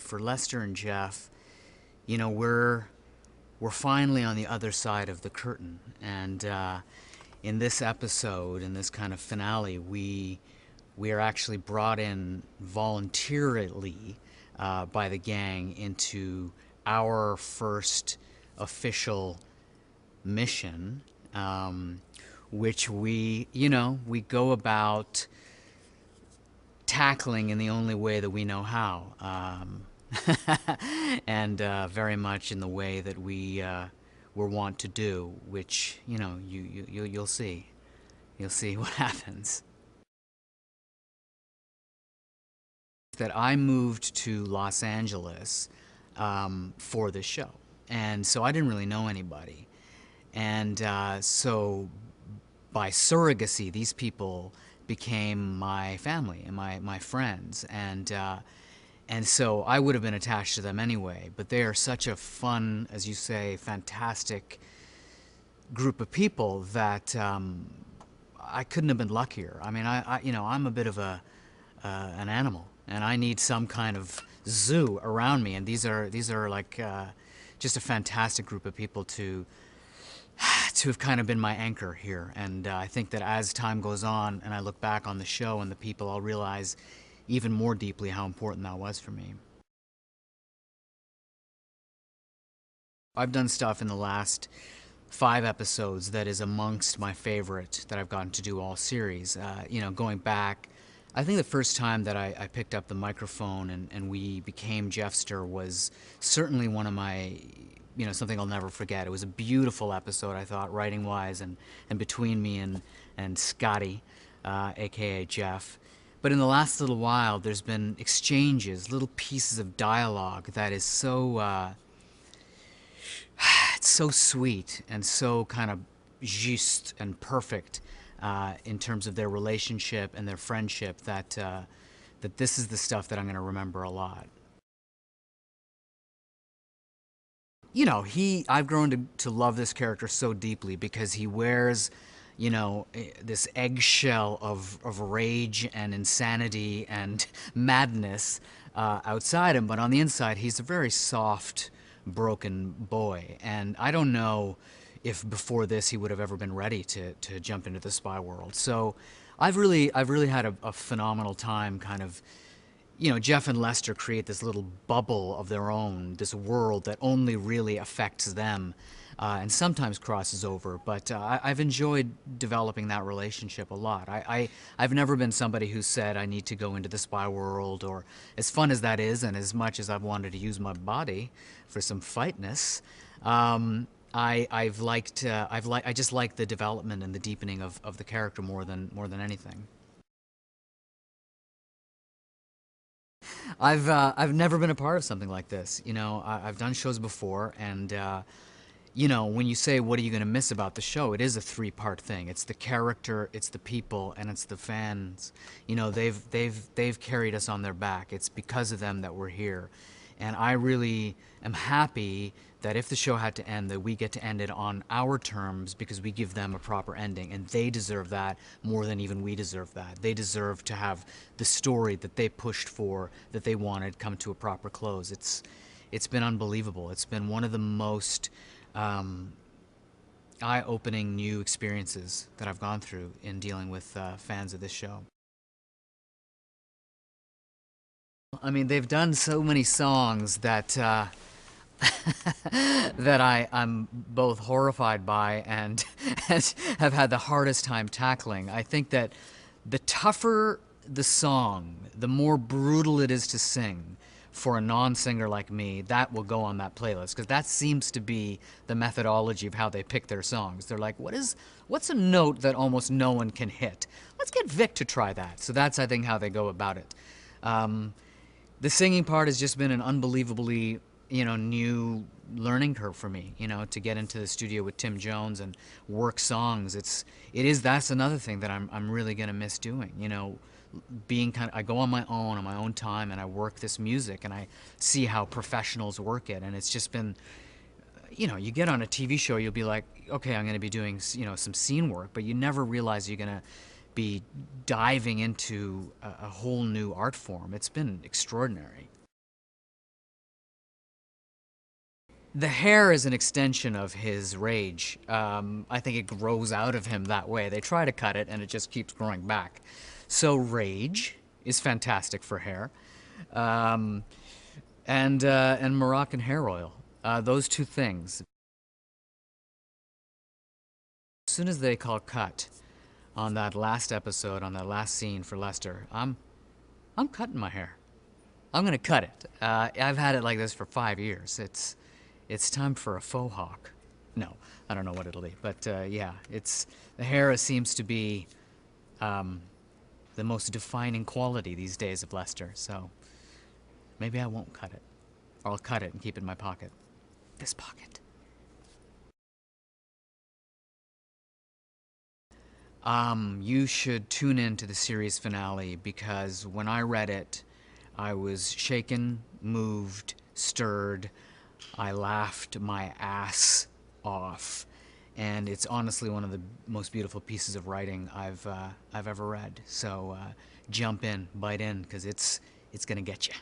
for Lester and Jeff, you know, we're finally on the other side of the curtain, and in this episode, in this kind of finale, we are actually brought in voluntarily by the gang into our first official mission, which we go about tackling in the only way that we know how, and very much in the way that we're wont to do, which you'll see, what happens. That I moved to Los Angeles for this show, and so I didn't really know anybody, and so by surrogacy, these people became my family and my friends, and so I would have been attached to them anyway. But they are such a fun, as you say, fantastic group of people that I couldn't have been luckier. I mean, I'm a bit of an animal, and I need some kind of zoo around me. And these are like just a fantastic group of people to have kind of been my anchor here. And I think that as time goes on and I look back on the show and the people, I'll realize even more deeply how important that was for me. I've done stuff in the last 5 episodes that is amongst my favorite that I've gotten to do all series. Going back, I think the first time that I picked up the microphone and we became Jeffster was certainly one of my, something I'll never forget. It was a beautiful episode, I thought, writing-wise, and between me and Scotty, aka Jeff. But in the last little while, there's been exchanges, little pieces of dialogue that is so, it's so sweet and so kind of juste and perfect in terms of their relationship and their friendship that this is the stuff that I'm going to remember a lot. I've grown to love this character so deeply because he wears, this eggshell of rage and insanity and madness outside him, but on the inside, he's a very soft, broken boy. And I don't know if before this he would have ever been ready to jump into the spy world. So I've really had a phenomenal time kind of, Jeff and Lester create this little bubble of their own, this world that only really affects them and sometimes crosses over. But I've enjoyed developing that relationship a lot. I've never been somebody who said I need to go into the spy world, or as fun as that is, and as much as I've wanted to use my body for some fightness, I just like the development and the deepening of the character more than anything. I've never been a part of something like this. I've done shows before, and when you say what are you going to miss about the show, it is a 3-part thing. It's the character, it's the people, and it's the fans. They've carried us on their back. It's because of them that we're here, and I really am happy that if the show had to end, that we get to end it on our terms because we give them a proper ending, and they deserve that more than even we deserve that. They deserve to have the story that they pushed for, that they wanted, come to a proper close. It's been unbelievable. It's been one of the most eye-opening new experiences that I've gone through in dealing with fans of this show. I mean, they've done so many songs that that I'm both horrified by and have had the hardest time tackling. I think that the tougher the song, the more brutal it is to sing for a non-singer like me, that will go on that playlist, because that seems to be the methodology of how they pick their songs. They're like, what's a note that almost no one can hit? Let's get Vik to try that. So that's, I think, how they go about it. The singing part has just been an unbelievably new learning curve for me, to get into the studio with Tim Jones and work songs. That's another thing that I'm really gonna miss doing, being I go on my own time, and I work this music, and I see how professionals work it, and it's just been, you get on a TV show, you'll be like, okay, I'm gonna be doing, some scene work, but you never realize you're gonna be diving into a whole new art form. It's been extraordinary. The hair is an extension of his rage. I think it grows out of him that way. They try to cut it, and it just keeps growing back. So rage is fantastic for hair, um, and Moroccan hair oil. Those two things. As soon as they call cut on that last episode, on that last scene for Lester, I'm cutting my hair. I'm gonna cut it. I've had it like this for 5 years. It's time for a faux hawk. No, I don't know what it'll be, but yeah, the hair seems to be the most defining quality these days of Lester. So maybe I won't cut it, or I'll cut it and keep it in my pocket. This pocket. You should tune in to the series finale because when I read it, I was shaken, moved, stirred. I laughed my ass off, and it's honestly one of the most beautiful pieces of writing I've ever read. So jump in, bite in, because it's gonna get you.